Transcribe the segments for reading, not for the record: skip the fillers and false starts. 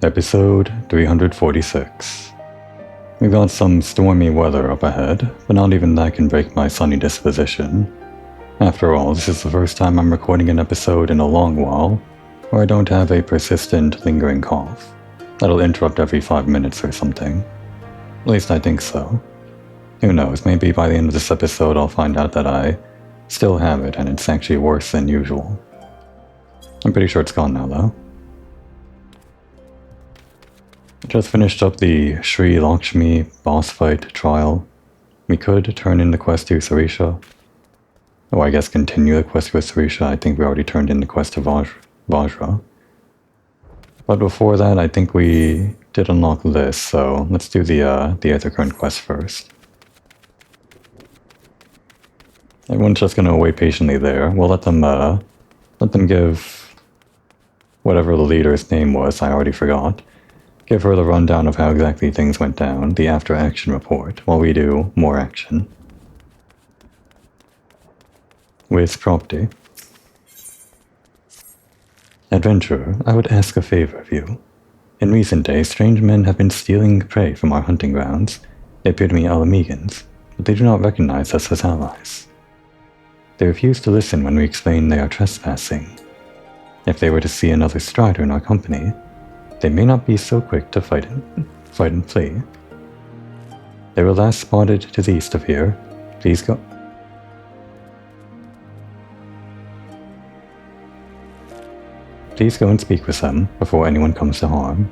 Episode 346. We got some stormy weather up ahead, but not even that can break my sunny disposition. After all, this is the first time I'm recording an episode in a long while, where I don't have a persistent, lingering cough that'll interrupt every 5 minutes or something. At least I think so. Who knows, maybe by the end of this episode I'll find out that I still have it and it's actually worse than usual. I'm pretty sure it's gone now though. Just finished up the Sri Lakshmi boss fight trial. We could turn in the quest to Sarisha. Or I guess continue the quest with Sarisha. I think we already turned in the quest to Vajra. But before that, I think we did unlock this, so let's do the other current quest first. Everyone's just gonna wait patiently there. We'll let them give whatever the leader's name was, I already forgot. Give her the rundown of how exactly things went down, the after-action report, while we do more action. With property. Adventurer, I would ask a favor of you. In recent days, strange men have been stealing prey from our hunting grounds. They appear to be Alamegans, but they do not recognize us as allies. They refuse to listen when we explain they are trespassing. If they were to see another strider in our company, they may not be so quick to fight and flee. They were last spotted to the east of here. Please go. Please go and speak with them before anyone comes to harm.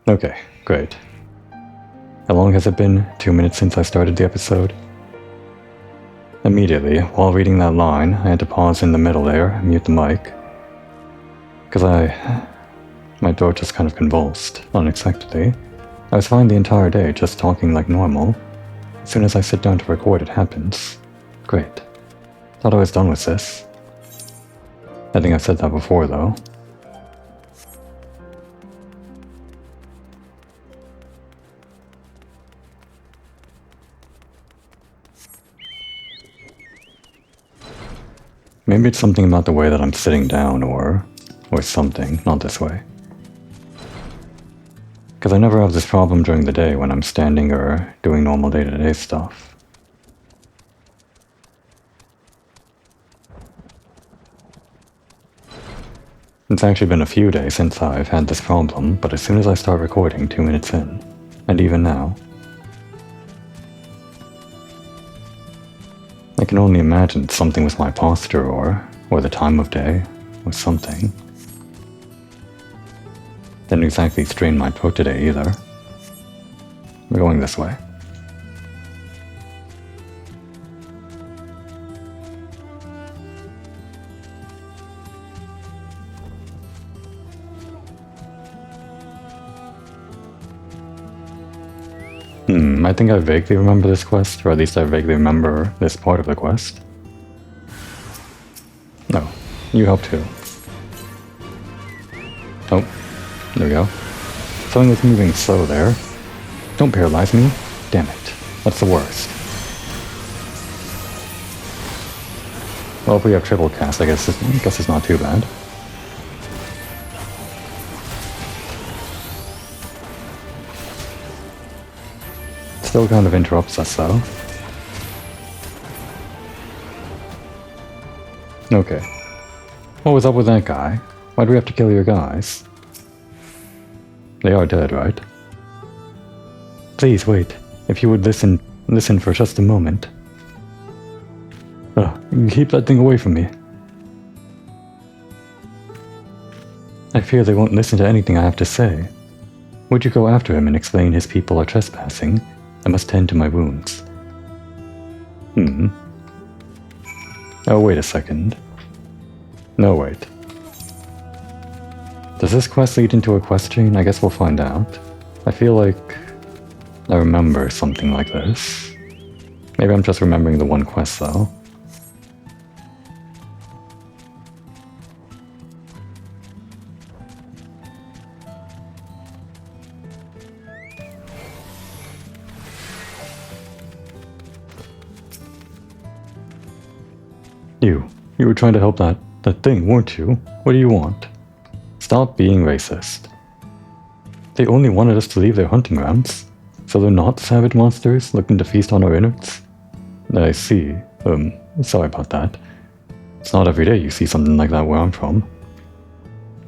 Okay, great. How long has it been? 2 minutes since I started the episode? Immediately, while reading that line, I had to pause in the middle there and mute the mic. Because my throat just kind of convulsed, unexpectedly. I was fine the entire day, just talking like normal. As soon as I sit down to record, it happens. Great. Thought I was done with this. I think I've said that before, though. Maybe it's something about the way that I'm sitting down, or something, not this way. Because I never have this problem during the day when I'm standing or doing normal day-to-day stuff. It's actually been a few days since I've had this problem, but as soon as I start recording 2 minutes in, and even now, I can only imagine it's something with my posture or the time of day, or something. Didn't exactly strain my throat today either. We're going this way. I think I vaguely remember this quest, or at least I vaguely remember this part of the quest. No, you help too. Oh, there we go. Something was moving slow there. Don't paralyze me. Damn it. That's the worst. Well, if we have triple cast, I guess it's not too bad. Still kind of interrupts us though. Okay. What was up with that guy? Why do we have to kill your guys? They are dead, right? Please wait. If you would listen for just a moment. Keep that thing away from me. I fear they won't listen to anything I have to say. Would you go after him and explain his people are trespassing? I must tend to my wounds. Oh, wait a second. No, wait. Does this quest lead into a quest chain? I guess we'll find out. I feel like I remember something like this. Maybe I'm just remembering the one quest, though. You were trying to help that thing, weren't you? What do you want? Stop being racist. They only wanted us to leave their hunting grounds, so they're not savage monsters looking to feast on our innards? I see. Sorry about that. It's not every day you see something like that where I'm from.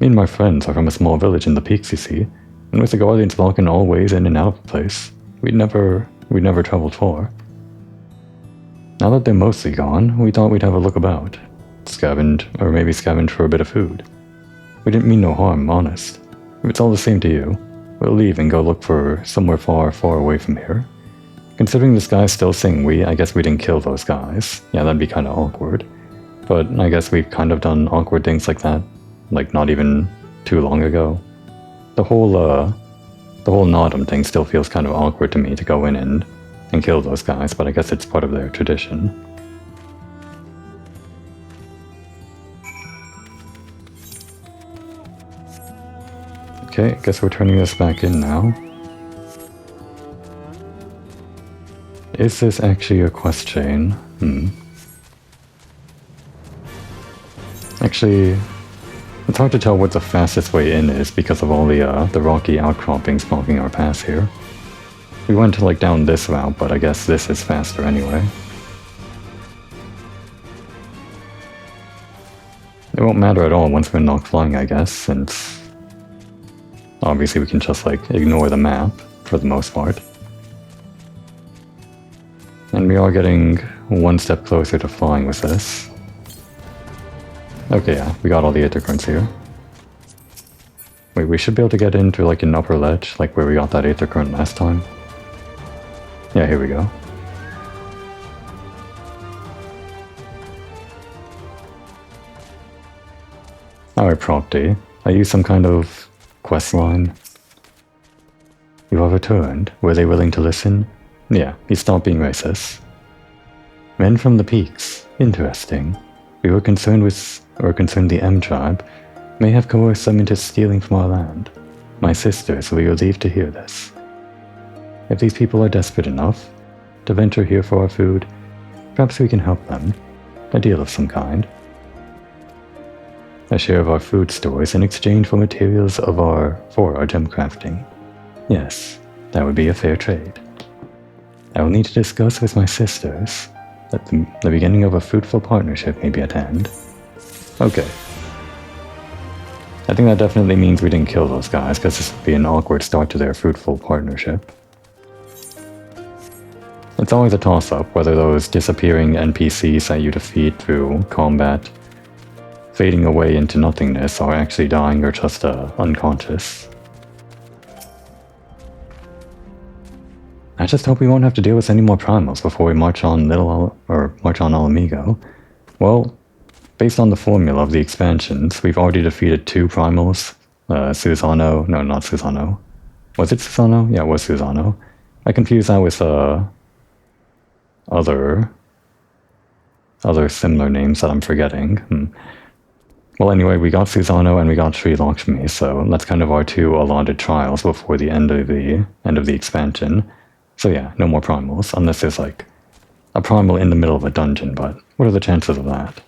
Me and my friends are from a small village in the peaks, you see, and with the guardians blocking all ways in and out of the place, we'd never traveled far. Now that they're mostly gone, we thought we'd have a look about. Scavenge for a bit of food. We didn't mean no harm, honest. If it's all the same to you, we'll leave and go look for somewhere far, far away from here. Considering this guy's still saying we, I guess we didn't kill those guys. Yeah, that'd be kinda awkward. But I guess we've kind of done awkward things like that, like not even too long ago. The whole Nodum thing still feels kind of awkward to me to go in and kill those guys, but I guess it's part of their tradition. Okay, I guess we're turning this back in now. Is this actually a quest chain? Actually, it's hard to tell what the fastest way in is because of all the rocky outcroppings blocking our path here. We went like down this route, but I guess this is faster anyway. It won't matter at all once we're not flying, I guess, since obviously we can just like ignore the map for the most part. And we are getting one step closer to flying with this. Okay, yeah, we got all the Aether currents here. Wait, we should be able to get into like an upper ledge, like where we got that Aether current last time. Yeah, here we go. Alright, Propty. I used some kind of quest line. You have returned. Were they willing to listen? Yeah, he stopped being racist. Men from the peaks. Interesting. We were concerned the M tribe may have coerced them into stealing from our land. My sisters, we are relieved to hear this. If these people are desperate enough to venture here for our food, perhaps we can help them. A deal of some kind. A share of our food stores in exchange for materials for our gem crafting. Yes, that would be a fair trade. I will need to discuss with my sisters that the beginning of a fruitful partnership may be at hand. Okay. I think that definitely means we didn't kill those guys, because this would be an awkward start to their fruitful partnership. It's always a toss-up whether those disappearing NPCs that you defeat through combat, fading away into nothingness, are actually dying or just unconscious. I just hope we won't have to deal with any more primals before we march on Alamigo. Well, based on the formula of the expansions, we've already defeated 2 primals. Susano, no, not Susano. Was it Susano? Yeah, it was Susano. I confused that with other similar names that I'm forgetting. Well, anyway, we got Susano and we got Sri Lakshmi, so that's kind of our 2 allotted trials before the end of the expansion. So yeah, no more primals, unless there's like a primal in the middle of a dungeon, but what are the chances of that?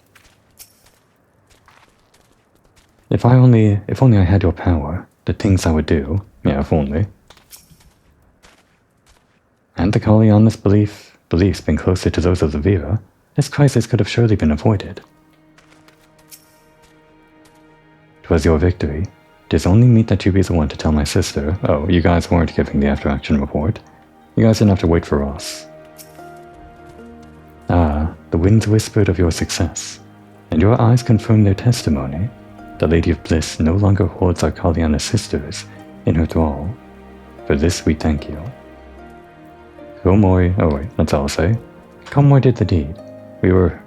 If only I had your power, the things I would do. Yeah, if only. And the Kaliana's beliefs been closer to those of the Vera, this crisis could have surely been avoided. 'Twas your victory. 'Tis only meet that you be the one to tell my sister. Oh, you guys weren't giving the after-action report. You guys didn't have to wait for us. Ah, the winds whispered of your success, and your eyes confirmed their testimony. The Lady of Bliss no longer holds our Kaliana sisters in her thrall. For this we thank you. Komoi, oh wait, that's all I'll say. Komoi did the deed. We were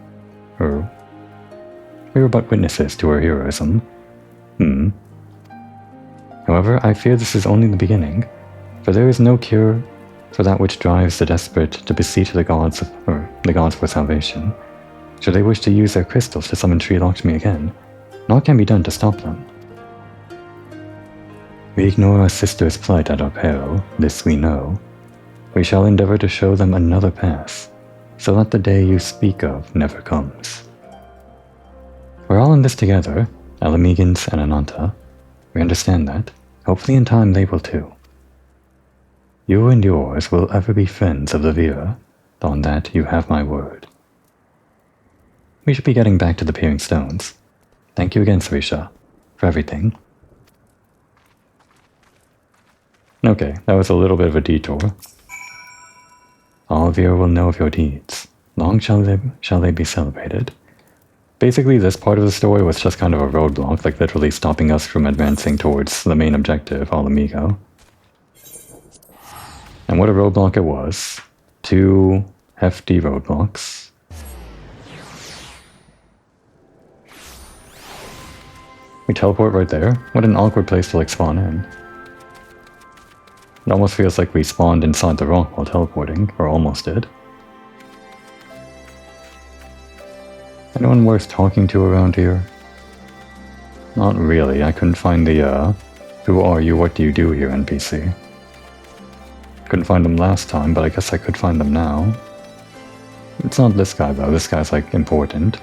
but witnesses to her heroism. However, I fear this is only the beginning, for there is no cure for that which drives the desperate to beseech the gods for salvation. Should they wish to use their crystals to summon Sri Lakshmi again, naught can be done to stop them. We ignore our sister's plight at our peril, this we know. We shall endeavor to show them another path, so that the day you speak of never comes. We're all in this together, Alamegans and Ananta. We understand that. Hopefully in time they will too. You and yours will ever be friends of the Vera. On that you have my word. We should be getting back to the Peering Stones. Thank you again, Sarisha, for everything. Okay, that was a little bit of a detour. All Vera will know of your deeds. Long shall they be celebrated. Basically, this part of the story was just kind of a roadblock, like literally stopping us from advancing towards the main objective, Al Amigo. And what a roadblock it was. 2 hefty roadblocks. We teleport right there? What an awkward place to like spawn in. It almost feels like we spawned inside the rock while teleporting, or almost did. Anyone worth talking to around here? Not really, I couldn't find the, who are you, what do you do here NPC. Couldn't find them last time, but I guess I could find them now. It's not this guy though, this guy's like important.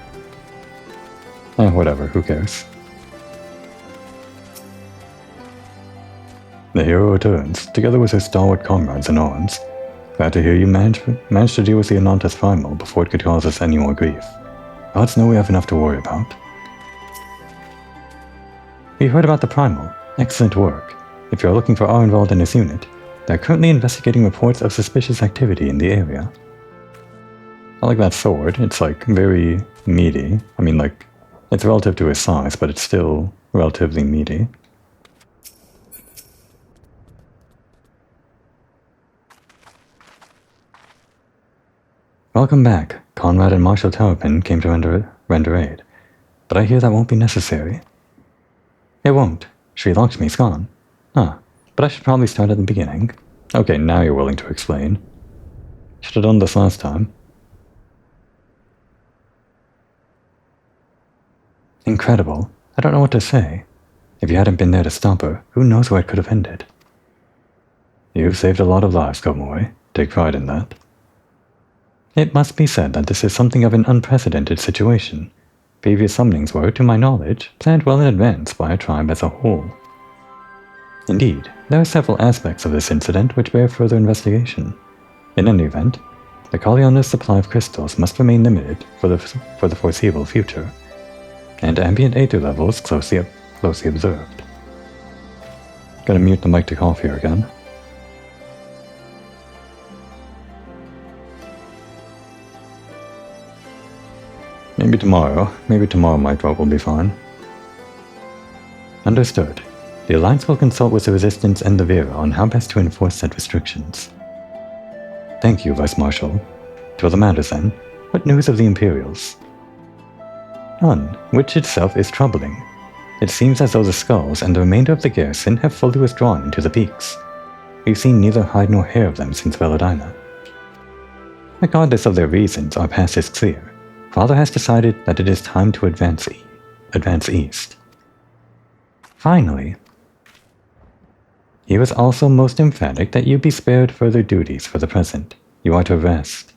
Whatever, who cares. The hero returns, together with his stalwart comrades in arms. Glad to hear you managed to deal with the Ananta's primal before it could cause us any more grief. Gods know we have enough to worry about. We heard about the primal. Excellent work. If you are looking for Arenvald and his unit, they are currently investigating reports of suspicious activity in the area. I like that sword, it's like very meaty. I mean like, it's relative to his size, but it's still relatively meaty. Welcome back. Conrad and Marshal Terrapin came to render aid. But I hear that won't be necessary. It won't. Sri Lakshmi's gone. Ah, but I should probably start at the beginning. Okay, now you're willing to explain. Should have done this last time. Incredible. I don't know what to say. If you hadn't been there to stop her, who knows where it could have ended. You've saved a lot of lives, Komoe. Take pride in that. It must be said that this is something of an unprecedented situation. Previous summonings were, to my knowledge, planned well in advance by a tribe as a whole. Indeed, there are several aspects of this incident which bear further investigation. In any event, the Kalyana's supply of crystals must remain limited for the foreseeable future, and ambient aether levels closely observed. Gotta mute the mic to cough here again. Maybe tomorrow my throat will be fine. Understood. The Alliance will consult with the Resistance and the Vera on how best to enforce said restrictions. Thank you, Vice Marshal. To other matters then, what news of the Imperials? None, which itself is troubling. It seems as though the skulls and the remainder of the garrison have fully withdrawn into the peaks. We've seen neither hide nor hair of them since Veladina. Regardless of their reasons, our path is clear. Father has decided that it is time to advance east. Finally. He was also most emphatic that you be spared further duties for the present. You are to rest.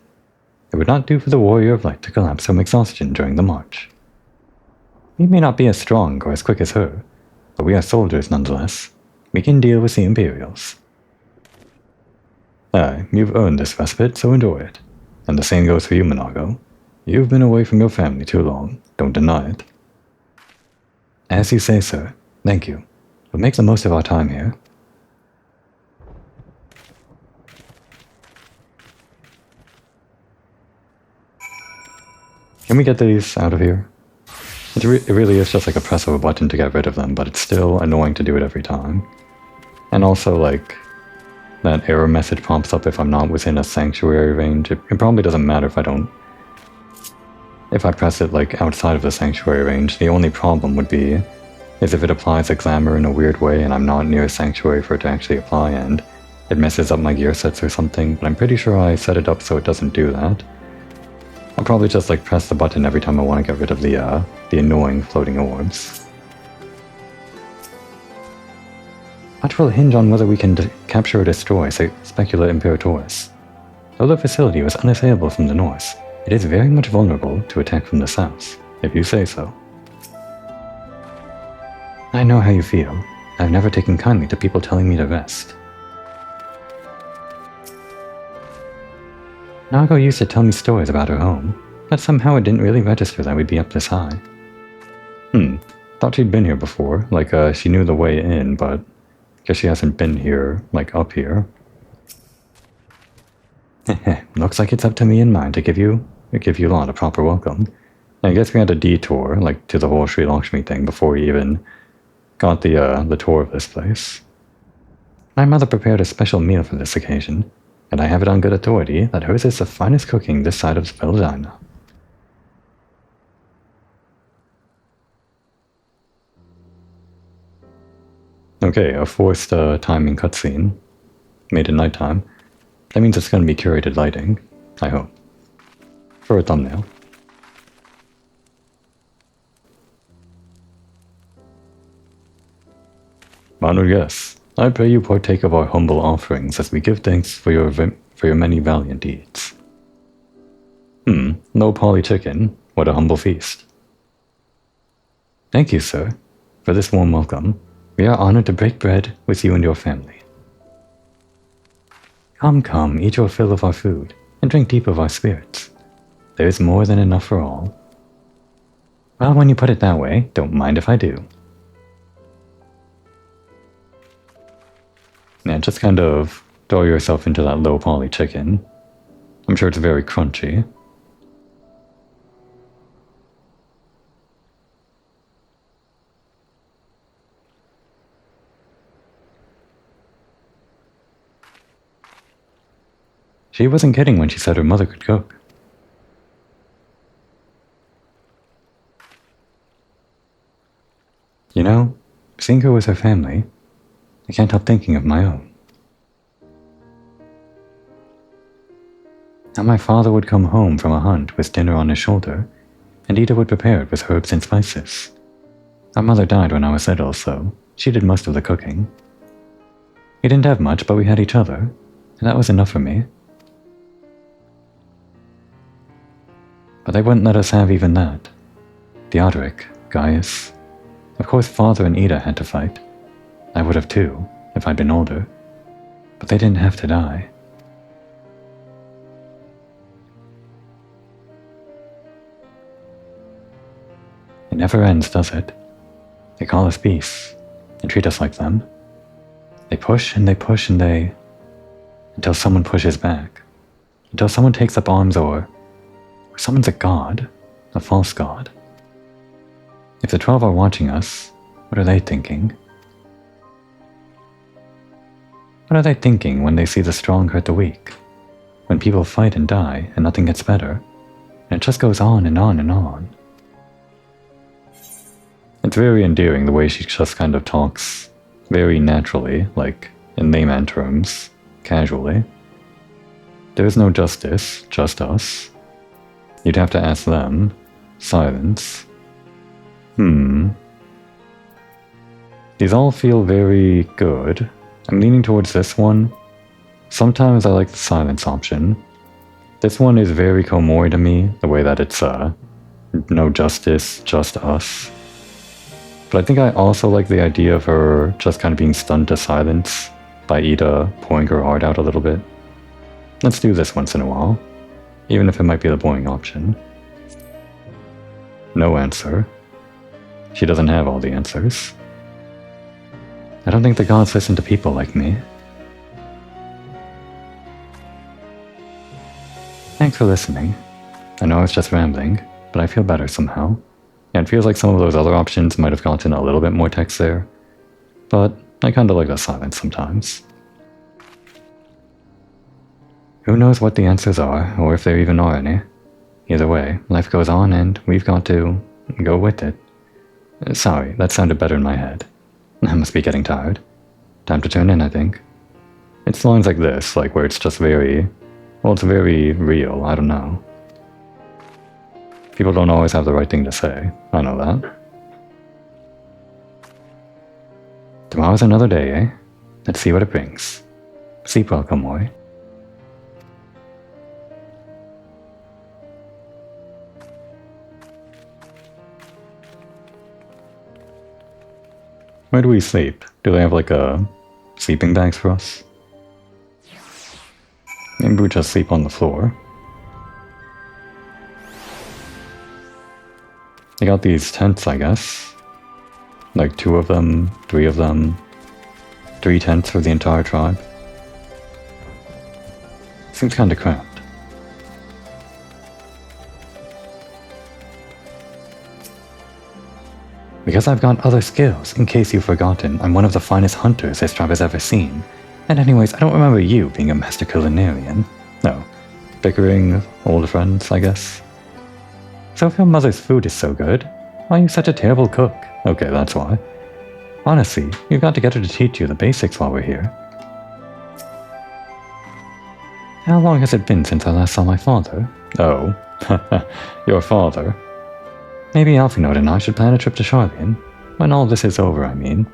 It would not do for the warrior of light to collapse from exhaustion during the march. We may not be as strong or as quick as her, but we are soldiers nonetheless. We can deal with the Imperials. Aye, you've earned this respite, so enjoy it. And the same goes for you, Monago. You've been away from your family too long. Don't deny it. As you say, sir. Thank you. We'll make the most of our time here. Can we get these out of here? It really is just like a press of a button to get rid of them, but it's still annoying to do it every time. And also, like, that error message pops up if I'm not within a sanctuary range. It probably doesn't matter if I press it like outside of the sanctuary range. The only problem would be is if it applies a glamour in a weird way and I'm not near a sanctuary for it to actually apply and it messes up my gear sets or something, but I'm pretty sure I set it up so it doesn't do that. I'll probably just like press the button every time I want to get rid of the annoying floating orbs. Much will hinge on whether we can capture or destroy Specula Imperatoris. Though the facility was unassailable from the north, it is very much vulnerable to attack from the south, if you say so. I know how you feel. I've never taken kindly to people telling me to rest. Nago used to tell me stories about her home, but somehow it didn't really register that we'd be up this high. Thought she'd been here before, like she knew the way in, but guess she hasn't been here, like up here. Looks like it's up to me and mine to give you lot a proper welcome. I guess we had a detour, like to the whole Sri Lakshmi thing before we even got the tour of this place. My mother prepared a special meal for this occasion, and I have it on good authority that hers is the finest cooking this side of Spelljana. Okay, a forced timing cutscene. Made at nighttime. That means it's going to be curated lighting, I hope. For a thumbnail. Honored guests, I pray you partake of our humble offerings as we give thanks for your many valiant deeds. No poly chicken. What a humble feast. Thank you, sir, for this warm welcome. We are honored to break bread with you and your family. Come, eat your fill of our food, and drink deep of our spirits. There is more than enough for all. Well, when you put it that way, don't mind if I do. Yeah, just kind of throw yourself into that low poly chicken. I'm sure it's very crunchy. She wasn't kidding when she said her mother could cook. You know, seeing her with her family, I can't help thinking of my own. How my father would come home from a hunt with dinner on his shoulder, and Ida would prepare it with herbs and spices. Our mother died when I was little, so she did most of the cooking. We didn't have much, but we had each other, and that was enough for me. But they wouldn't let us have even that. Theodoric, Gaius. Of course father and Ida had to fight. I would have too, if I'd been older. But they didn't have to die. It never ends, does it? They call us beasts, and treat us like them. They push and they push and they... until someone pushes back. Until someone takes up arms or someone's a god. A false god. If the 12 are watching us, what are they thinking? What are they thinking when they see the strong hurt the weak? When people fight and die and nothing gets better, and it just goes on and on and on. It's very endearing the way she just kind of talks very naturally, like in layman terms, casually. There is no justice, just us. You'd have to ask them. Silence. These all feel very good. I'm leaning towards this one. Sometimes I like the silence option. This one is very Komori to me, the way that it's no justice, just us. But I think I also like the idea of her just kind of being stunned to silence by Ida pouring her heart out a little bit. Let's do this once in a while, even if it might be the boring option. No answer. She doesn't have all the answers. I don't think the gods listen to people like me. Thanks for listening. I know I was just rambling, but I feel better somehow. And it feels like some of those other options might have gotten a little bit more text there, but I kinda like the silence sometimes. Who knows what the answers are, or if there even are any. Either way, life goes on and we've got to go with it. Sorry, that sounded better in my head. I must be getting tired. Time to turn in, I think. It's lines like this, like where it's just very... well, it's very real, I don't know. People don't always have the right thing to say, I know that. Tomorrow's another day, eh? Let's see what it brings. Sleep well, Komori. Where do we sleep? Do they have like a sleeping bags for us? Maybe we just sleep on the floor. They got these tents, I guess. Like 2 of them, 3 of them. 3 tents for the entire tribe. Seems kinda cramped. Because I've got other skills, in case you've forgotten, I'm one of the finest hunters this tribe has ever seen. And anyways, I don't remember you being a master culinarian. No. Bickering old friends, I guess. So if your mother's food is so good, why are you such a terrible cook? Okay, that's why. Honestly, you've got to get her to teach you the basics while we're here. How long has it been since I last saw my father? Oh, your father. Maybe Alphinaud and I should plan a trip to Charlian. When all this is over, I mean.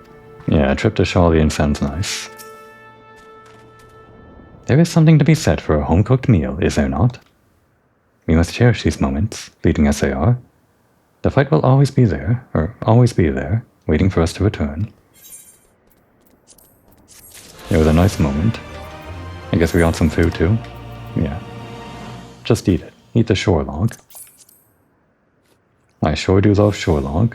Yeah, a trip to Charlian sounds nice. There is something to be said for a home-cooked meal, is there not? We must cherish these moments, fleeting as they are. The fight will always be there, waiting for us to return. It was a nice moment. I guess we got some food too. Yeah. Just eat it. Eat the shore log. I sure do love shore log.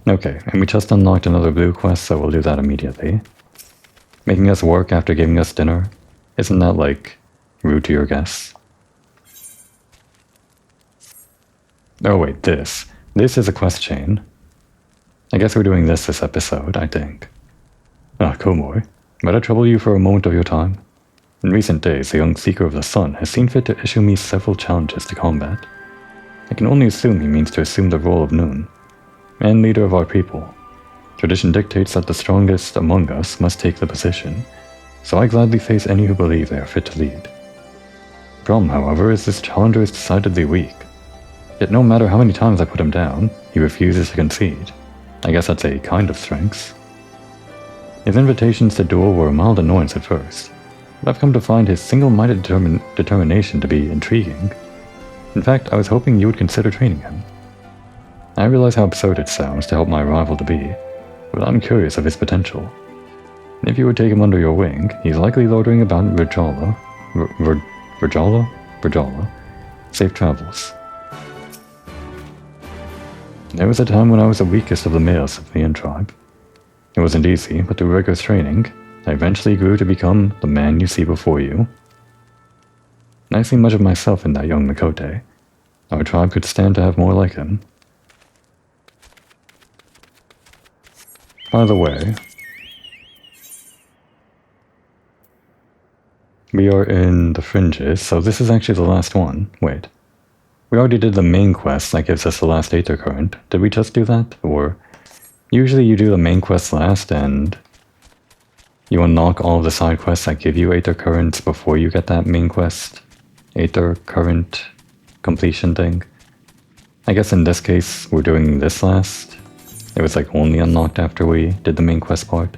Okay, and we just unlocked another blue quest, so we'll do that immediately. Making us work after giving us dinner. Isn't that, like, rude to your guests? Oh wait, this. This is a quest chain. I guess we're doing this episode, I think. Ah, Komor. Might I trouble you for a moment of your time? In recent days, the young Seeker of the Sun has seen fit to issue me several challenges to combat. I can only assume he means to assume the role of Nunh, and leader of our people. Tradition dictates that the strongest among us must take the position, so I gladly face any who believe they are fit to lead. The problem, however, is this challenger is decidedly weak. Yet no matter how many times I put him down, he refuses to concede. I guess that's a kind of strength. His invitations to duel were a mild annoyance at first, but I've come to find his single-minded determination to be intriguing. In fact, I was hoping you would consider training him. I realize how absurd it sounds to help my rival to be, but I'm curious of his potential. And if you would take him under your wing, he's likely loitering about Virjala. Virjala? Safe travels. There was a time when I was the weakest of the males of the Yin tribe. It wasn't easy, but through rigorous training, I eventually grew to become the man you see before you. And I see much of myself in that young Mikote. Our tribe could stand to have more like him. By the way, we are in the fringes, so this is actually the last one. Wait. We already did the main quest that gives us the last Aether Current. Did we just do that? Or usually you do the main quest last and you unlock all of the side quests that give you Aether Currents before you get that main quest Aether Current completion thing. I guess in this case we're doing this last. It was like only unlocked after we did the main quest part.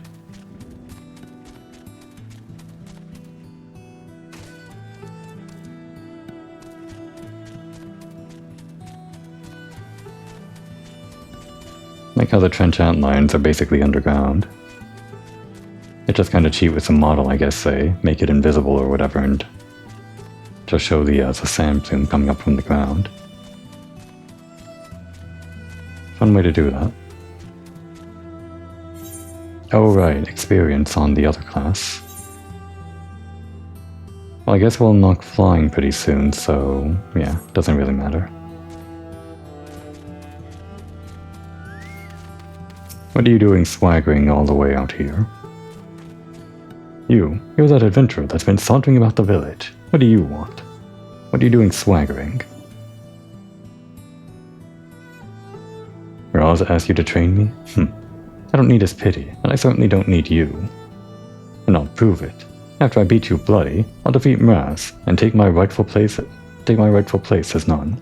Like how the trench outlines are basically underground. It just kind of cheat with some model, I guess, say, make it invisible or whatever, and just show the sand plume coming up from the ground. Fun way to do that. Oh right, experience on the other class. Well, I guess we'll unlock flying pretty soon, so yeah, doesn't really matter. What are you doing swaggering all the way out here? You're that adventurer that's been sauntering about the village. What do you want? What are you doing swaggering? Raz asked you to train me? I don't need his pity, and I certainly don't need you. And I'll prove it. After I beat you bloody, I'll defeat Raz and take my rightful place as Nunh.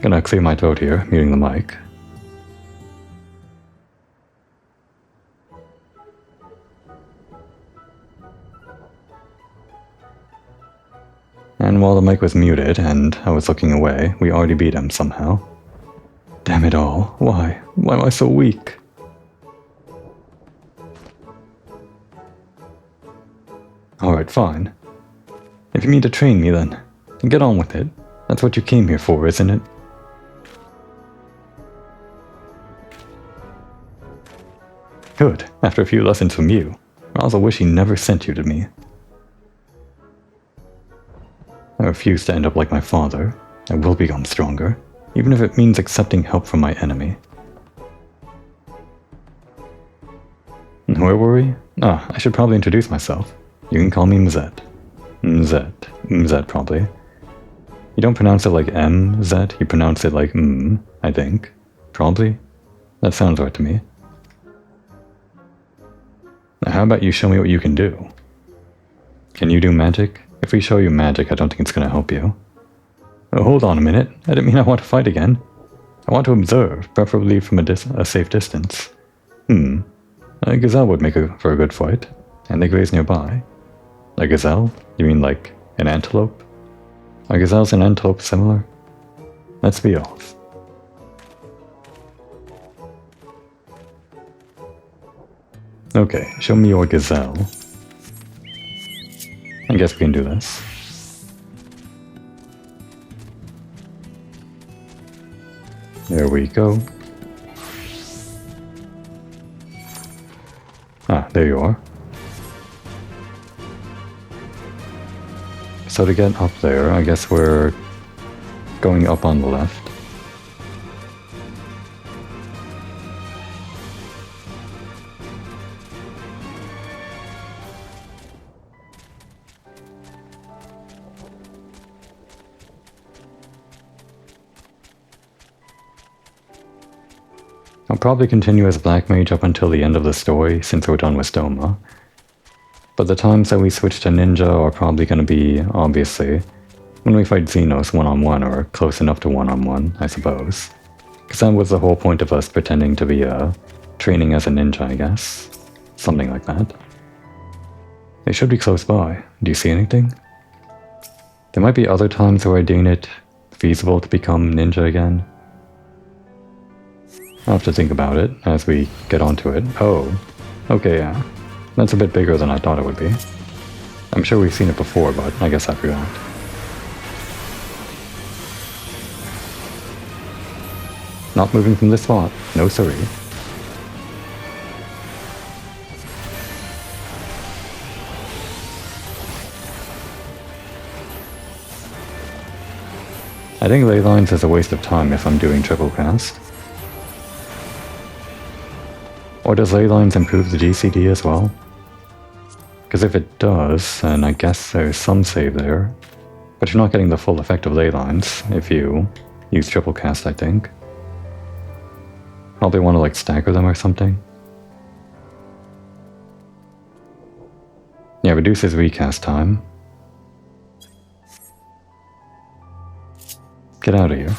Gonna clear my throat here, muting the mic. And while the mic was muted and I was looking away, we already beat him somehow. Damn it all. Why? Why am I so weak? Alright, fine. If you mean to train me then get on with it. That's what you came here for, isn't it? Good. After a few lessons from you. I also wish he never sent you to me. I refuse to end up like my father. I will become stronger, even if it means accepting help from my enemy. Where were we? I should probably introduce myself. You can call me Mzet. Mzet probably. You don't pronounce it like M-Zet, you pronounce it like I think. Probably? That sounds right to me. Now how about you show me what you can do? Can you do magic? If we show you magic, I don't think it's gonna help you. Oh, hold on a minute. I didn't mean I want to fight again. I want to observe, preferably from a safe distance. A gazelle would make for a good fight, and they graze nearby. A gazelle? You mean like an antelope? Are gazelles and antelopes similar? Let's be off. Okay, show me your gazelle. I guess we can do this. There we go. There you are. So to get up there, I guess we're going up on the left. I'll probably continue as Black Mage up until the end of the story, since we're done with Stoma. But the times that we switch to Ninja are probably going to be, obviously, when we fight Xenos one-on-one, or close enough to one-on-one, I suppose. Because that was the whole point of us pretending to be, training as a ninja, I guess. Something like that. They should be close by. Do you see anything? There might be other times where I deem it feasible to become ninja again. I'll have to think about it as we get onto it. Oh, okay, yeah. That's a bit bigger than I thought it would be. I'm sure we've seen it before, but I guess I forgot. Not moving from this spot. No siree. I think ley lines is a waste of time if I'm doing triple cast. Or does ley lines improve the GCD as well? Because if it does, then I guess there's some save there. But you're not getting the full effect of ley lines if you use triple cast, I think. Probably want to like stagger them or something. Yeah, reduces recast time. Get out of here.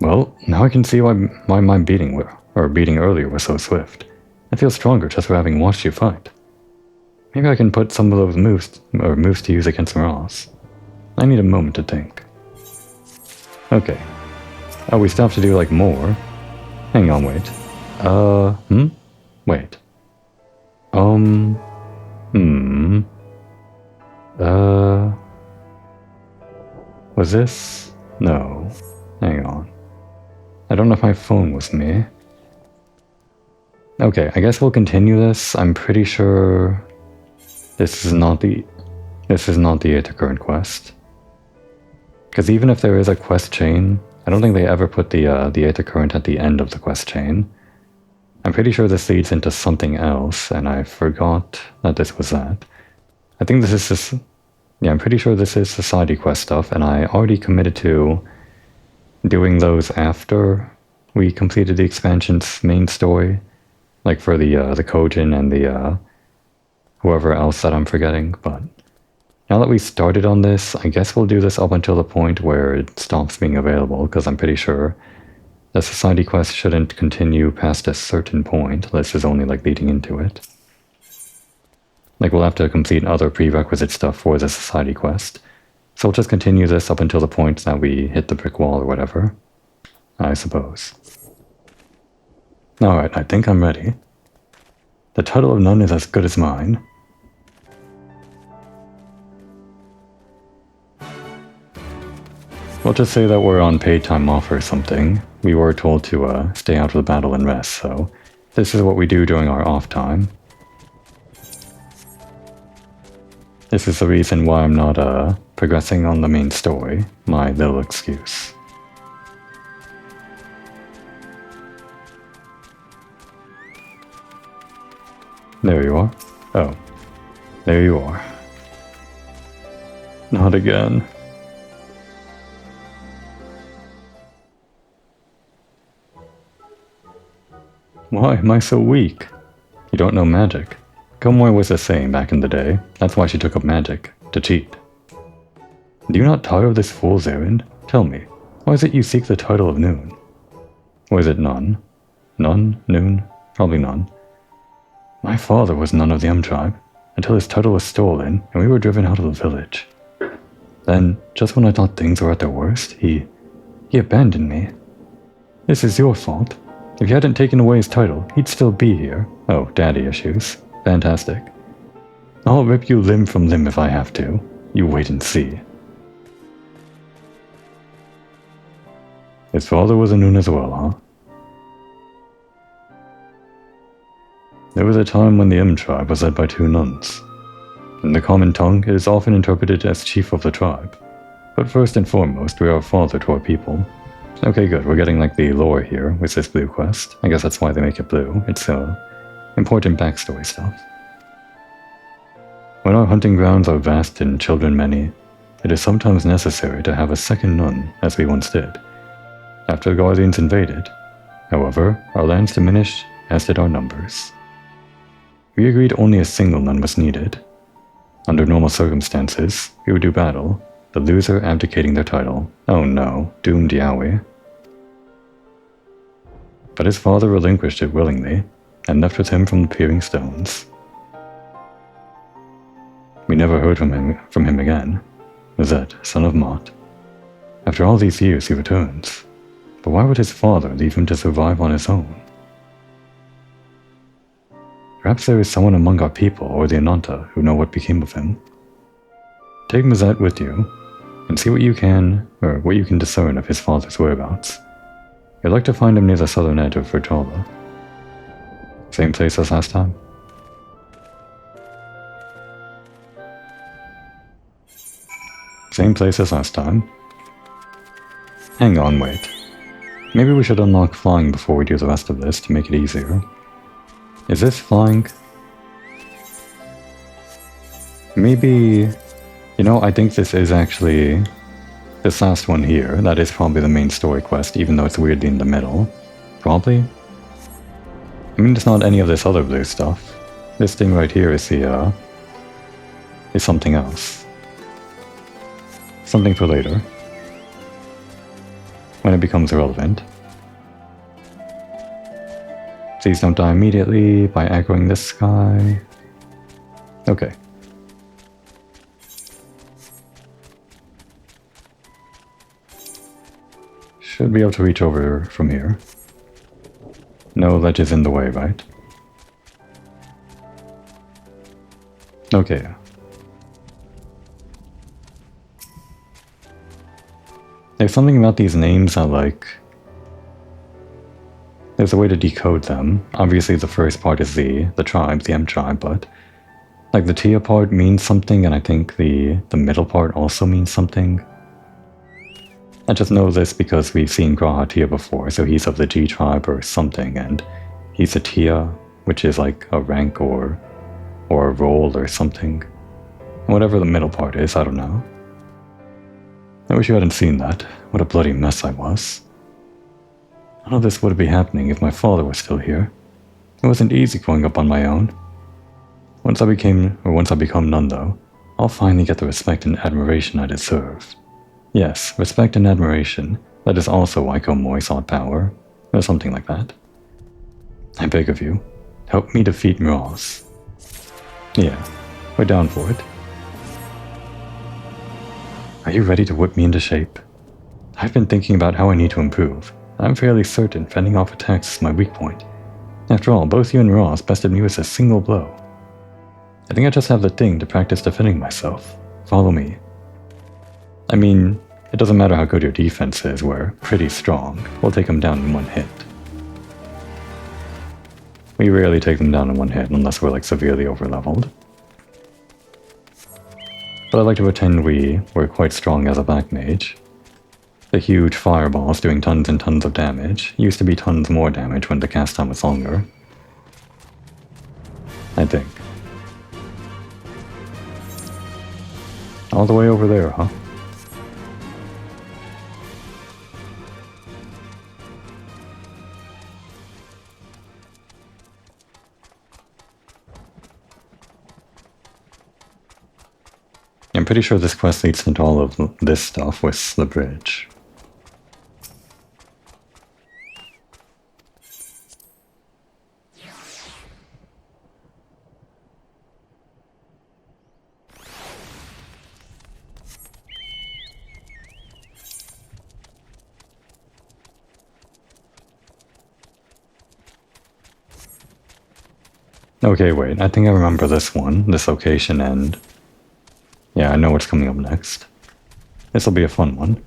Well, now I can see why my beating earlier was so swift. I feel stronger just for having watched you fight. Maybe I can put some of those moves to use against Miraz. I need a moment to think. Okay. Oh, we still have to do like more. Hang on, wait. Wait. Was this? No. Hang on. I don't know if my phone was me. Okay, I guess we'll continue this. I'm pretty sure this is not the Eta current quest. Because even if there is a quest chain, I don't think they ever put the Eta current at the end of the quest chain. I'm pretty sure this leads into something else, and I forgot that this was that. I think this is yeah, I'm pretty sure this is society quest stuff, and I already committed to doing those after we completed the expansion's main story, like for the Kojin and the whoever else that I'm forgetting. But now that we started on this, I guess we'll do this up until the point where it stops being available, because I'm pretty sure the society quest shouldn't continue past a certain point. This is only like leading into it. Like we'll have to complete other prerequisite stuff for the society quest. So we'll just continue this up until the point that we hit the brick wall or whatever, I suppose. Alright, I think I'm ready. The title of Nunh is as good as mine. We'll just say that we're on paid time off or something. We were told to stay out of the battle and rest, so this is what we do during our off time. This is the reason why I'm not progressing on the main story, my little excuse. There you are. Oh, there you are. Not again. Why am I so weak? You don't know magic. Gilmore was the same back in the day. That's why she took up magic, to cheat. Do you not tire of this fool's errand? Tell me, why is it you seek the title of Nunh? Or is it none? None? Nunh? Probably none. My father was none of the tribe, until his title was stolen and we were driven out of the village. Then, just when I thought things were at their worst, he abandoned me. This is your fault. If you hadn't taken away his title, he'd still be here. Oh, daddy issues. Fantastic. I'll rip you limb from limb if I have to. You wait and see. His father was a Nunh as well, huh? There was a time when the tribe was led by 2 nuns. In the common tongue, it is often interpreted as chief of the tribe. But first and foremost, we are a father to our people. Okay, good. We're getting like the lore here with this blue quest. I guess that's why they make it blue. It's important backstory stuff. When our hunting grounds are vast and children many, it is sometimes necessary to have a second Nunh, as we once did. After the Guardians invaded, however, our lands diminished, as did our numbers. We agreed only a single Nunh was needed. Under normal circumstances, we would do battle, the loser abdicating their title. Oh no, doomed Yowie. But his father relinquished it willingly, and left with him from the peering stones. We never heard from him again. Zed, son of Mott. After all these years he returns. But why would his father leave him to survive on his own? Perhaps there is someone among our people or the Ananta who know what became of him. Take Mazet with you, and see what you can discern of his father's whereabouts. You'd like to find him near the southern edge of Virtuala. Same place as last time? Same place as last time. Hang on, wait. Maybe we should unlock flying before we do the rest of this to make it easier. Is this flying? Maybe... You know, I think this is actually... This last one here, that is probably the main story quest, even though it's weirdly in the middle. Probably? I mean, it's not any of this other blue stuff. This thing right here is the, is something else. Something for later. When it becomes relevant. Please don't die immediately by aggroing this guy. Okay. Should be able to reach over from here. No ledges in the way, right? Okay. There's something about these names that, like... There's a way to decode them. Obviously the first part is the tribe, the tribe, but... Like the Tia part means something, and I think the middle part also means something. I just know this because we've seen Graha Tia before, so he's of the G tribe or something, and he's a Tia, which is like a rank or a role or something. Whatever the middle part is, I don't know. I wish you hadn't seen that. What a bloody mess I was. None of this would be happening if my father was still here. It wasn't easy growing up on my own. Once I become Nunh though, I'll finally get the respect and admiration I deserve. Yes, respect and admiration. That is also why Komoi sought power, or something like that. I beg of you, help me defeat Mraz. Yeah, we're down for it. Are you ready to whip me into shape? I've been thinking about how I need to improve, and I'm fairly certain fending off attacks is my weak point. After all, both you and Ross bested me with a single blow. I think I just have the thing to practice defending myself. Follow me. I mean, it doesn't matter how good your defense is, we're pretty strong. We'll take them down in one hit. We rarely take them down in one hit unless we're like severely overleveled. But I like to pretend we're quite strong as a black mage. The huge fireballs doing tons and tons of damage used to be tons more damage when the cast time was longer. I think. All the way over there, huh? I'm pretty sure this quest leads into all of this stuff with the bridge. Okay, wait, I think I remember this one, this location, and yeah, I know what's coming up next. This'll be a fun one.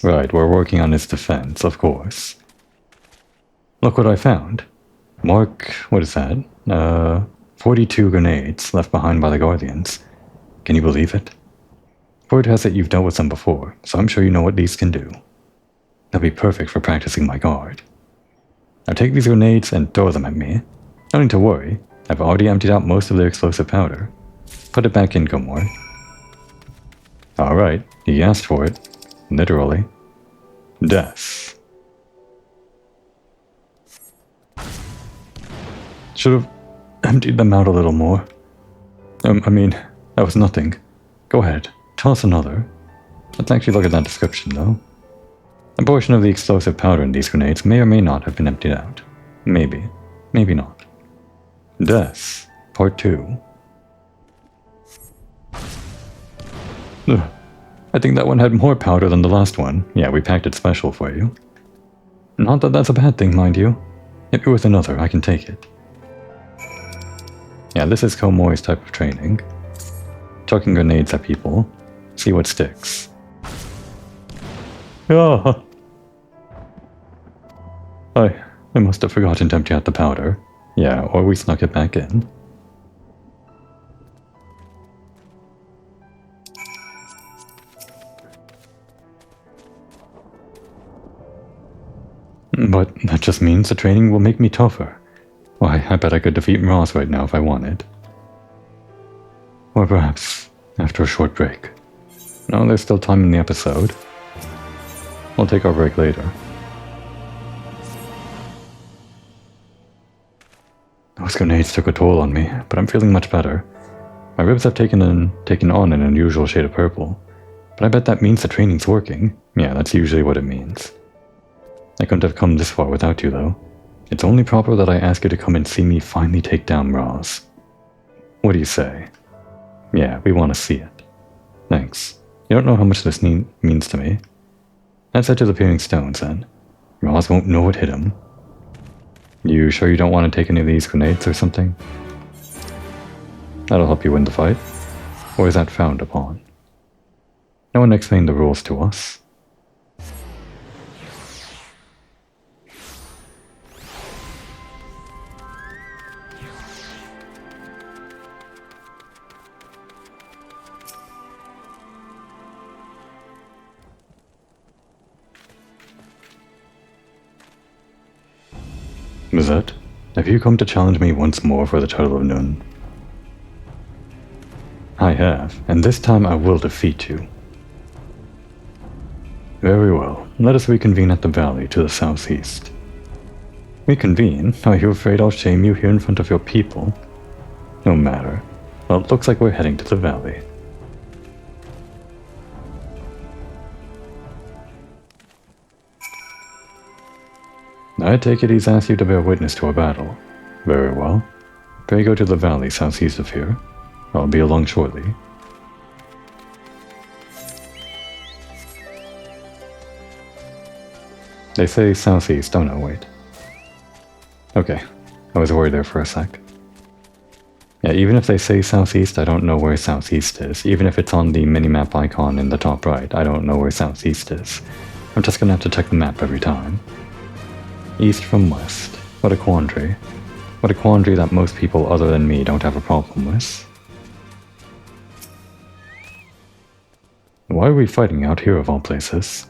Right, we're working on his defense, of course. Look what I found. Mark, what is that? 42 grenades left behind by the Guardians. Can you believe it? Word has it you've dealt with them before, so I'm sure you know what these can do. They'll be perfect for practicing my guard. Now take these grenades and throw them at me. No need to worry, I've already emptied out most of their explosive powder. Put it back in, Gilmore. Alright, he asked for it. Literally. Death. Should have emptied them out a little more. I mean, that was nothing. Go ahead, tell us another. Let's actually look at that description, though. A portion of the explosive powder in these grenades may or may not have been emptied out. Maybe. Maybe not. Death. Part 2. Ugh. I think that one had more powder than the last one. Yeah, we packed it special for you. Not that that's a bad thing, mind you. Hit me with another, I can take it. Yeah, this is Komoi's type of training. Chucking grenades at people. See what sticks. Ah! I must have forgotten to empty out the powder. Yeah, or we snuck it back in. But that just means the training will make me tougher. Why, I bet I could defeat Ross right now if I wanted. Or perhaps after a short break. No, there's still time in the episode. We'll take our break later. Those grenades took a toll on me, but I'm feeling much better. My ribs have taken on an unusual shade of purple. But I bet that means the training's working. Yeah, that's usually what it means. I couldn't have come this far without you, though. It's only proper that I ask you to come and see me finally take down Ross. What do you say? Yeah, we want to see it. Thanks. You don't know how much this means to me. Let's head to the Peering Stones, then. Ross won't know what hit him. You sure you don't want to take any of these grenades or something? That'll help you win the fight. Or is that frowned upon? No one explained the rules to us. Mazette, have you come to challenge me once more for the title of Nunh? I have, and this time I will defeat you. Very well, let us reconvene at the valley to the southeast. Reconvene? Are you afraid I'll shame you here in front of your people? No matter. Well, it looks like we're heading to the valley. I take it he's asked you to bear witness to a battle. Very well. Pray go to the valley southeast of here. I'll be along shortly. They say southeast, don't know, wait. Okay, I was worried there for a sec. Yeah, even if they say southeast, I don't know where southeast is. Even if it's on the minimap icon in the top right, I don't know where southeast is. I'm just gonna have to check the map every time. East from west. What a quandary. What a quandary that most people other than me don't have a problem with. Why are we fighting out here of all places?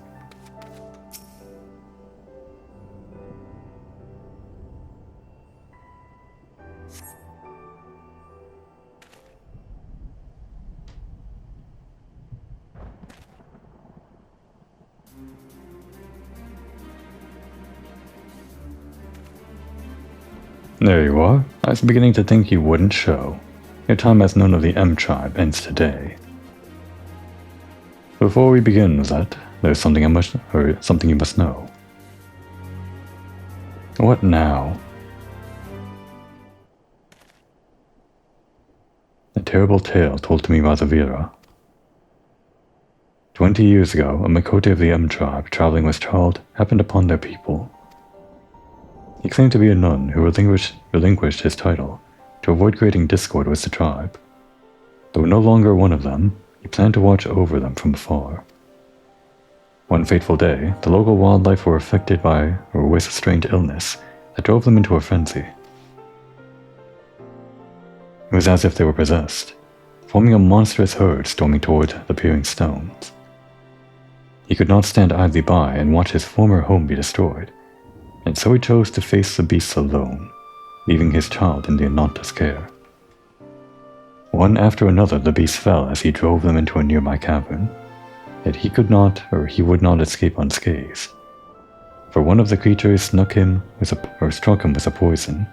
There you are. I was beginning to think you wouldn't show. Your time as none of the M tribe ends today. Before we begin, Zet, there's something you must know. What now? A terrible tale told to me by the Vera. 20 years ago, a Makote of the M tribe, traveling with child, happened upon their people. He claimed to be a Nunh who relinquished his title to avoid creating discord with the tribe. Though no longer one of them, he planned to watch over them from afar. One fateful day, the local wildlife were affected by or with a strange illness that drove them into a frenzy. It was as if they were possessed, forming a monstrous herd storming toward the peering stones. He could not stand idly by and watch his former home be destroyed, and so he chose to face the beasts alone, leaving his child in the Ananta's care. One after another the beasts fell as he drove them into a nearby cavern, yet he could not, or he would not escape unscathed. For one of the creatures struck him with a poison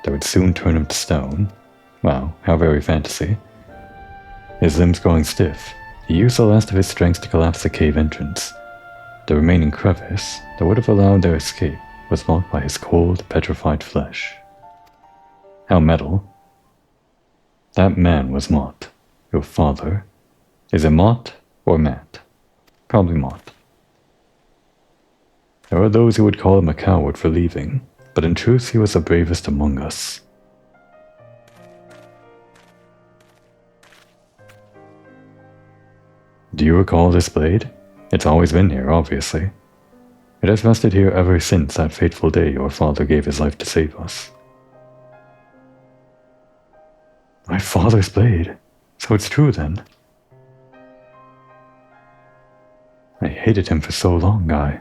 that would soon turn him to stone. Wow, how very fantasy. His limbs growing stiff, he used the last of his strength to collapse the cave entrance. The remaining crevice that would have allowed their escape was marked by his cold, petrified flesh. How metal. That man was Mott, your father. Is it Mott or Matt? Probably Mott. There are those who would call him a coward for leaving, but in truth he was the bravest among us. Do you recall this blade? It's always been here, obviously. It has rested here ever since that fateful day your father gave his life to save us. My father's blade? So it's true then? I hated him for so long, Guy.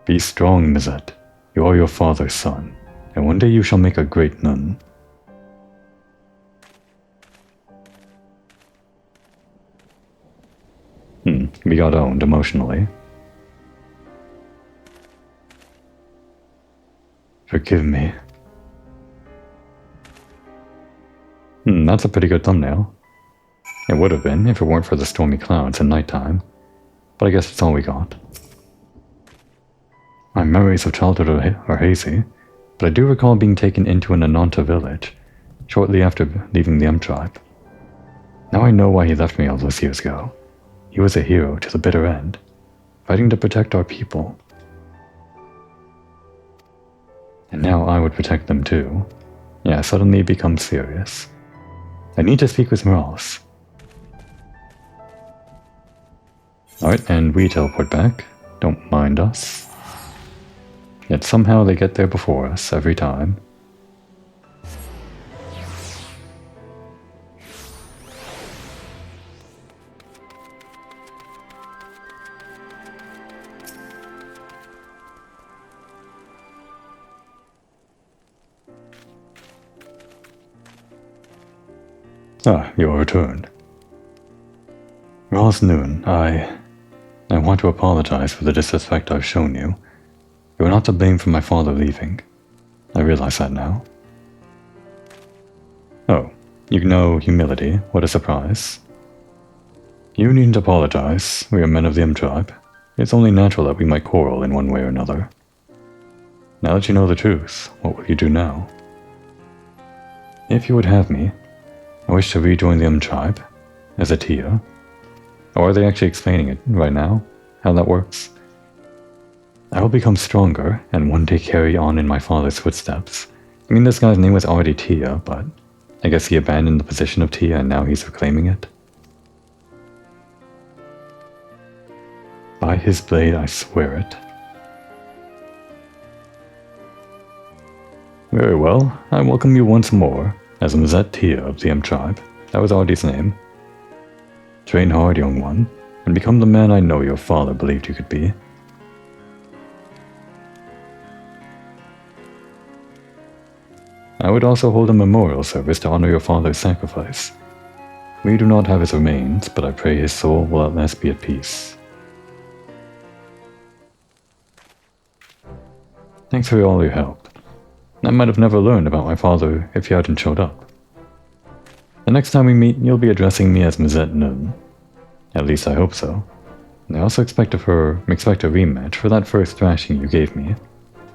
Be strong, Mizet. You are your father's son, and one day you shall make a great Nunh. We got owned emotionally. Forgive me. That's a pretty good thumbnail. It would have been if it weren't for the stormy clouds and nighttime, but I guess it's all we got. My memories of childhood are hazy, but I do recall being taken into an Ananta village shortly after leaving the M tribe. Now I know why he left me all those years ago. He was a hero to the bitter end, fighting to protect our people. And now I would protect them too. Yeah, suddenly it becomes serious. I need to speak with Morales. Alright, and we teleport back. Don't mind us. Yet somehow they get there before us every time. Ah, you're returned. Ross Nunh, I want to apologize for the disrespect I've shown you. You are not to blame for my father leaving. I realize that now. Oh, you know humility. What a surprise. You needn't apologize. We are men of the M tribe. It's only natural that we might quarrel in one way or another. Now that you know the truth, what will you do now? If you would have me, I wish to rejoin the tribe as a Tia. Or are they actually explaining it right now? How that works? I will become stronger and one day carry on in my father's footsteps. I mean, this guy's name was already Tia, but I guess he abandoned the position of Tia and now he's reclaiming it. By his blade, I swear it. Very well, I welcome you once more as Mzet Tia of the tribe. That was already his name. Train hard, young one, and become the man I know your father believed you could be. I would also hold a memorial service to honor your father's sacrifice. We do not have his remains, but I pray his soul will at last be at peace. Thanks for all your help. I might have never learned about my father if you hadn't showed up. The next time we meet, you'll be addressing me as Mzet Nunh. At least I hope so. I also expect a rematch for that first thrashing you gave me.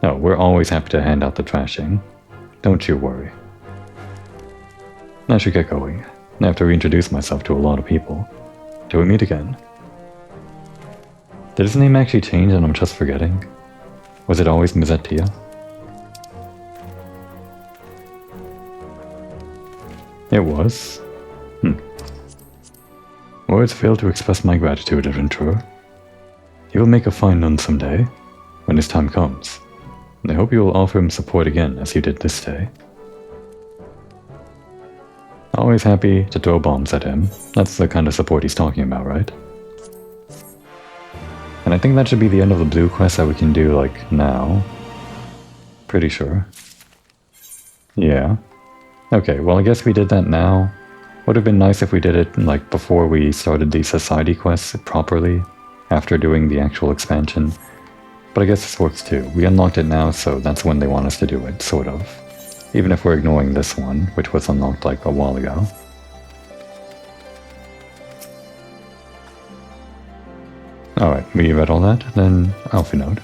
Oh, we're always happy to hand out the thrashing. Don't you worry. I should get going. I have to reintroduce myself to a lot of people. Till we meet again. Did his name actually change and I'm just forgetting? Was it always Mzet Tia? It was. Words fail to express my gratitude, adventurer. You will make a fine Nunh someday, when his time comes. And I hope you will offer him support again as you did this day. Always happy to throw bombs at him. That's the kind of support he's talking about, right? And I think that should be the end of the blue quest that we can do, like, now. Pretty sure. Yeah. Okay, well I guess we did that now. Would have been nice if we did it, like, before we started the society quests properly, after doing the actual expansion. But I guess this works too. We unlocked it now, so that's when they want us to do it, sort of. Even if we're ignoring this one, which was unlocked like a while ago. Alright, we read all that, then Alfie Node.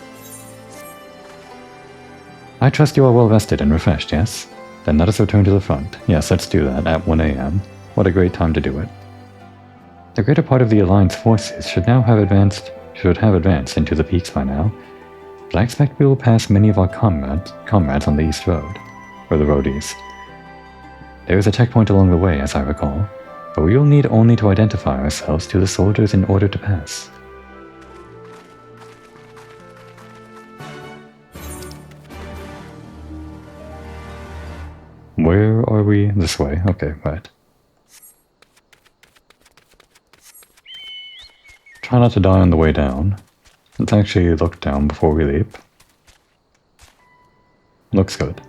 I trust you are well rested and refreshed, yes? Then let us return to the front. Yes, let's do that at 1 AM. What a great time to do it. The greater part of the Alliance forces should have advanced into the peaks by now, but I expect we will pass many of our comrades on the East Road, or the Road East. There is a checkpoint along the way, as I recall, but we will need only to identify ourselves to the soldiers in order to pass. Where are we? This way. Okay, right. Try not to die on the way down. Let's actually look down before we leap. Looks good.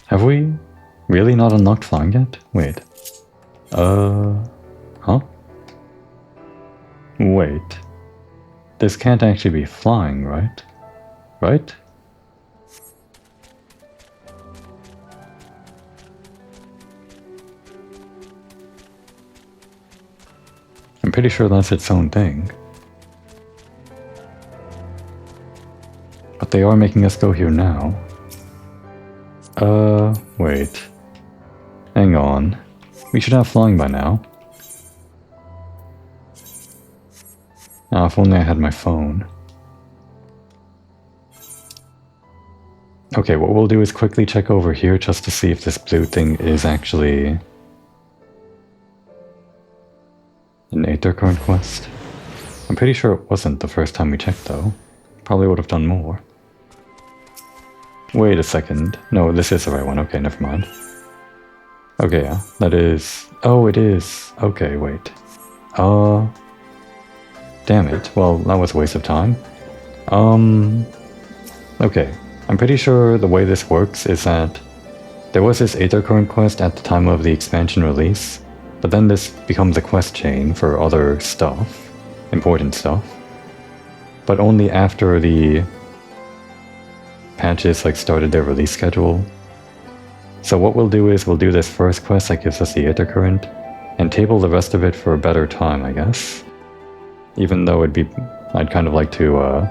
Have we really not unlocked flying yet? Wait. Huh? Wait. This can't actually be flying, right? Right? I'm pretty sure that's its own thing. But they are making us go here now. Wait. Hang on. We should have flying by now. Ah, if only I had my phone. Okay, what we'll do is quickly check over here just to see if this blue thing is actually an Aether Current quest. I'm pretty sure it wasn't the first time we checked though. Probably would have done more. Wait a second. No, this is the right one. Okay, never mind. Okay, yeah, that is... Oh, it is. Okay, wait. Damn it. Well, that was a waste of time. Okay. I'm pretty sure the way this works is that there was this Aether Current quest at the time of the expansion release, but then this becomes a quest chain for other stuff, important stuff, but only after the patches like started their release schedule. So what we'll do is we'll do this first quest that gives us the Aether Current, and table the rest of it for a better time, I guess. Even though I'd kind of like to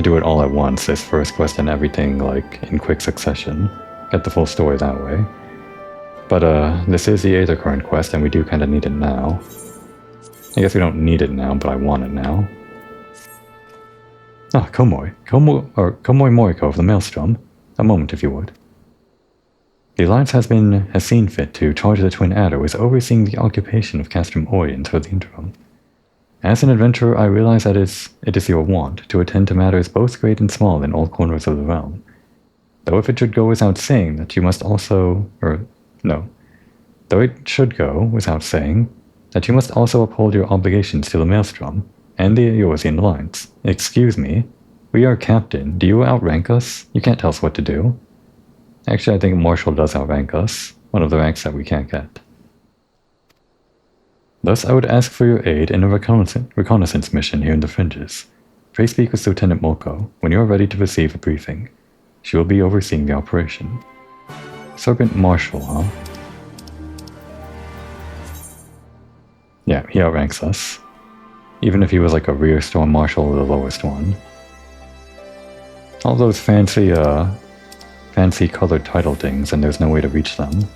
do it all at once, this first quest and everything, like, in quick succession. Get the full story that way. But, this is the Aether Current quest, and we do kind of need it now. I guess we don't need it now, but I want it now. Ah, Komoi Moriko of the Maelstrom. A moment, if you would. The Alliance has seen fit to charge the Twin Adder with overseeing the occupation of Castrum Orient for the interim. As an adventurer, I realize that it is your wont to attend to matters both great and small in all corners of the realm. Though if it should go without saying that you must also... Though it should go without saying that you must also uphold your obligations to the Maelstrom and the Eorzean Alliance. Excuse me, we are captain. Do you outrank us? You can't tell us what to do. Actually, I think Marshal does outrank us, one of the ranks that we can't get. Thus, I would ask for your aid in a reconnaissance mission here in the fringes. Pray speak with Lieutenant Molko when you are ready to receive a briefing. She will be overseeing the operation. Sergeant Marshal, huh? Yeah, he outranks us. Even if he was like a rear storm marshal or the lowest one. All those fancy colored title things, and there's no way to reach them.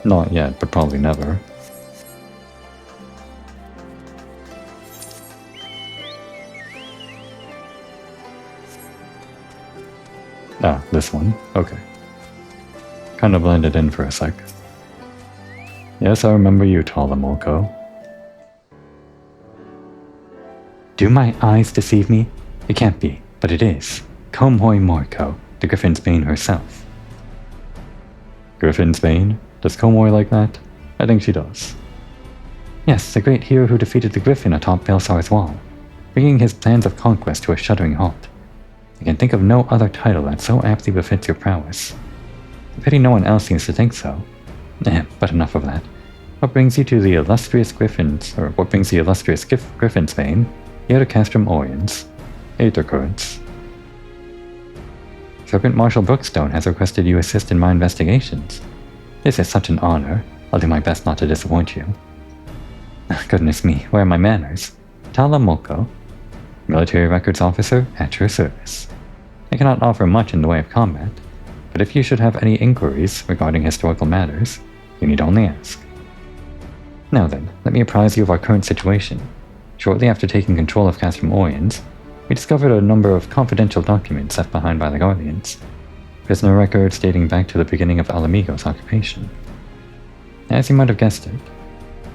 Not yet, but probably never. Ah, this one. Okay. Kinda blended in for a sec. Yes, I remember you, Talamolko. Do my eyes deceive me? It can't be, but it is. Komoi Moriko, the Griffin's Bane herself. Griffin's Bane? Does Komoi like that? I think she does. Yes, the great hero who defeated the Griffin atop Belsar's wall, bringing his plans of conquest to a shuddering halt. I can think of no other title that so aptly befits your prowess. I pity no one else seems to think so. But enough of that. What brings you to the illustrious Griffin's Bane, here to Castrum Orient's Aether Currents? Sergeant Marshal Brookstone has requested you assist in my investigations. This is such an honor. I'll do my best not to disappoint you. Goodness me, where are my manners? Tala Molko, Military Records Officer at your service. I cannot offer much in the way of combat, but if you should have any inquiries regarding historical matters, you need only ask. Now then, let me apprise you of our current situation. Shortly after taking control of Castrum Orient, we discovered a number of confidential documents left behind by the Guardians, prisoner records dating back to the beginning of Alamigo's occupation. As you might have guessed it,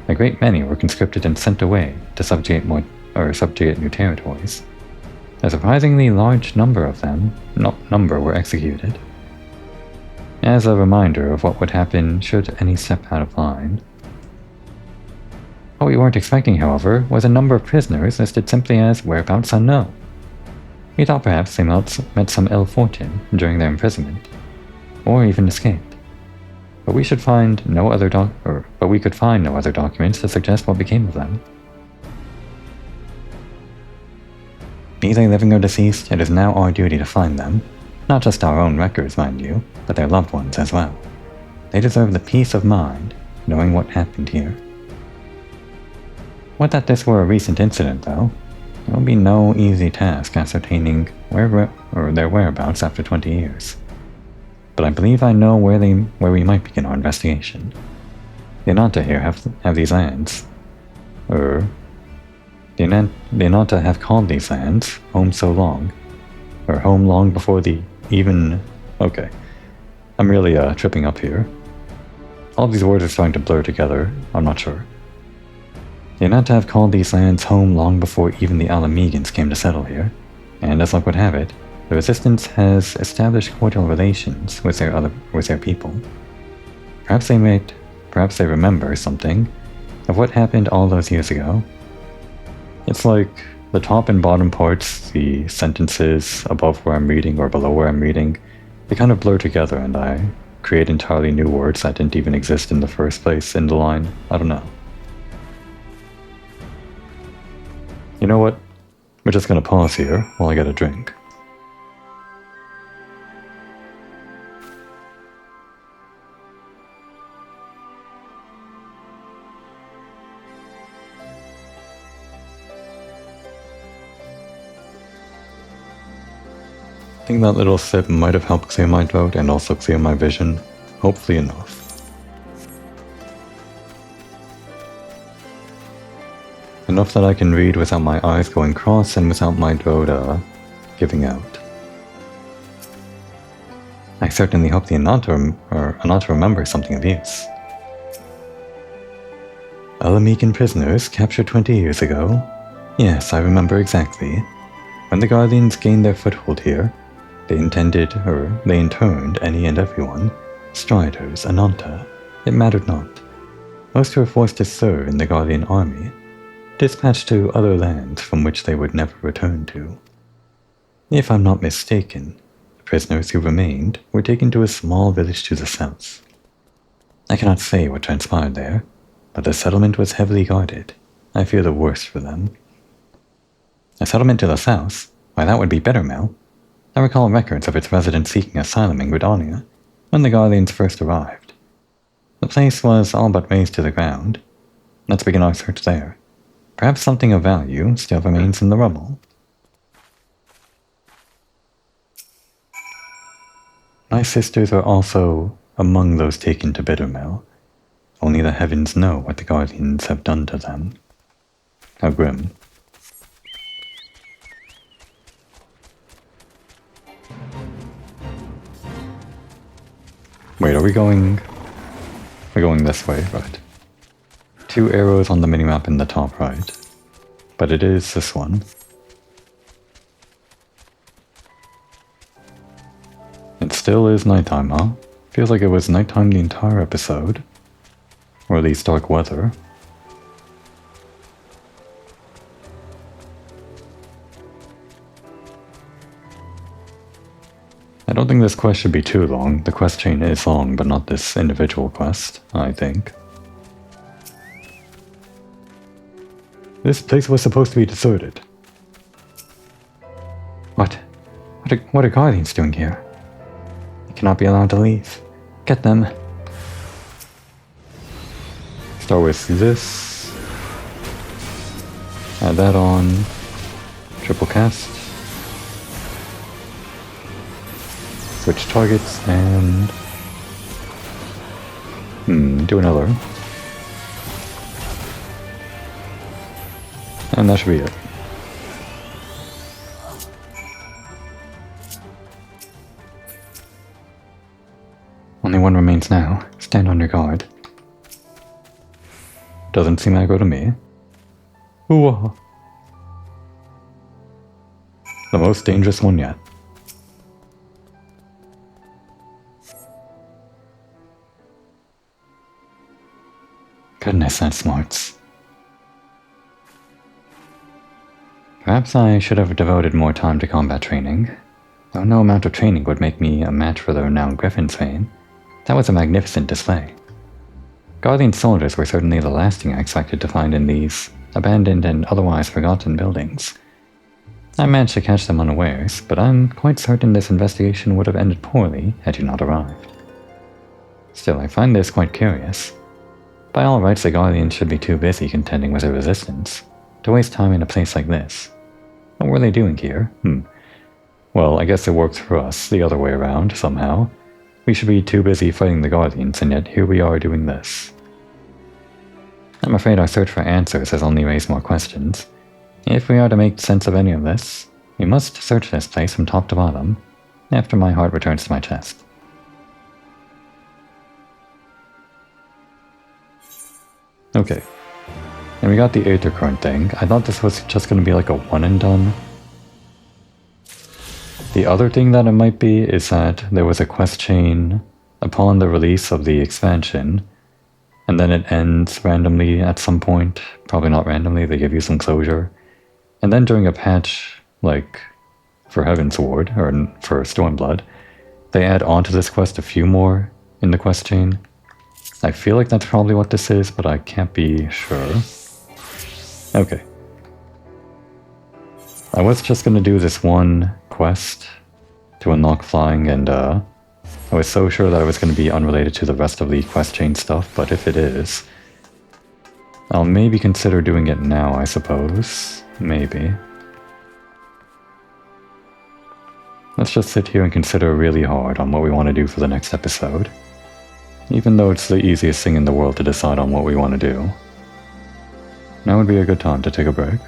a great many were conscripted and sent away to subjugate new territories. A surprisingly large number of them were executed. As a reminder of what would happen should any step out of line. What we weren't expecting, however, was a number of prisoners listed simply as whereabouts unknown. We thought perhaps they met some ill fortune during their imprisonment, or even escaped. But we could find no other documents to suggest what became of them. Be they living or deceased, it is now our duty to find them. Not just our own records, mind you, but their loved ones as well. They deserve the peace of mind, knowing what happened here. Would that this were a recent incident, though, it will be no easy task ascertaining their whereabouts after 20 years. But I believe I know where we might begin our investigation. The Ananta here have these lands. The Ananta have called these lands home so long, or home long before the even... Okay, I'm really tripping up here. All these words are starting to blur together, I'm not sure. The Ananta have called these lands home long before even the Alamegans came to settle here, and as luck would have it, the Resistance has established cordial relations with their people. Perhaps they remember something of what happened all those years ago. It's like the top and bottom parts, the sentences above where I'm reading or below where I'm reading, they kind of blur together and I create entirely new words that didn't even exist in the first place in the line. I don't know. You know what? We're just gonna pause here while I get a drink. think that little sip might have helped clear my throat and also clear my vision. Hopefully enough. Enough that I can read without my eyes going cross and without my throat giving out. I certainly hope the Encoder remembers something of use. Alamican prisoners captured 20 years ago? Yes, I remember exactly. When the Guardians gained their foothold here, they interned any and everyone, Striders, Ananta, it mattered not. Most were forced to serve in the Guardian army, dispatched to other lands from which they would never return to. If I'm not mistaken, the prisoners who remained were taken to a small village to the south. I cannot say what transpired there, but the settlement was heavily guarded. I fear the worst for them. A settlement to the south? Why, that would be Bittermill. I recall records of its residents seeking asylum in Gridania when the Guardians first arrived. The place was all but razed to the ground. Let's begin our search there. Perhaps something of value still remains in the rubble. My sisters are also among those taken to Bittermill. Only the heavens know what the Guardians have done to them. How grim. Wait, are we going... We're going this way, right? 2 arrows on the minimap in the top right. But it is this one. It still is nighttime, huh? Feels like it was nighttime the entire episode. Or at least dark weather. I don't think this quest should be too long. The quest chain is long, but not this individual quest, I think. This place was supposed to be deserted. What are Guardians doing here? They cannot be allowed to leave. Get them. Start with this. Add that on. Triple cast. Switch targets and... do another. And that should be it. Only one remains now. Stand on your guard. Doesn't seem aggro to me. Ooh. The most dangerous one yet. Goodness, that smarts. Perhaps I should have devoted more time to combat training. Though no amount of training would make me a match for the renowned Griffin's Vein. That was a magnificent display. Guardian soldiers were certainly the last thing I expected to find in these abandoned and otherwise forgotten buildings. I managed to catch them unawares, but I'm quite certain this investigation would have ended poorly had you not arrived. Still, I find this quite curious. By all rights, the Guardians should be too busy contending with the resistance to waste time in a place like this. What were they doing here? Well, I guess it worked for us the other way around, somehow. We should be too busy fighting the Guardians, and yet here we are doing this. I'm afraid our search for answers has only raised more questions. If we are to make sense of any of this, we must search this place from top to bottom, after my heart returns to my chest. Okay. And we got the Aether Current thing. I thought this was just going to be like a one and done. The other thing that it might be is that there was a quest chain upon the release of the expansion, and then it ends randomly at some point. Probably not randomly, they give you some closure. And then during a patch, like for Heaven's Ward, or for Stormblood, they add on to this quest a few more in the quest chain. I feel like that's probably what this is, but I can't be sure. Okay. I was just gonna do this one quest to unlock flying, and I was so sure that it was gonna be unrelated to the rest of the quest chain stuff, but if it is, I'll maybe consider doing it now, I suppose. Maybe. let's just sit here and consider really hard on what we want to do for the next episode. Even though it's the easiest thing in the world to decide on what we want to do. Now would be a good time to take a break.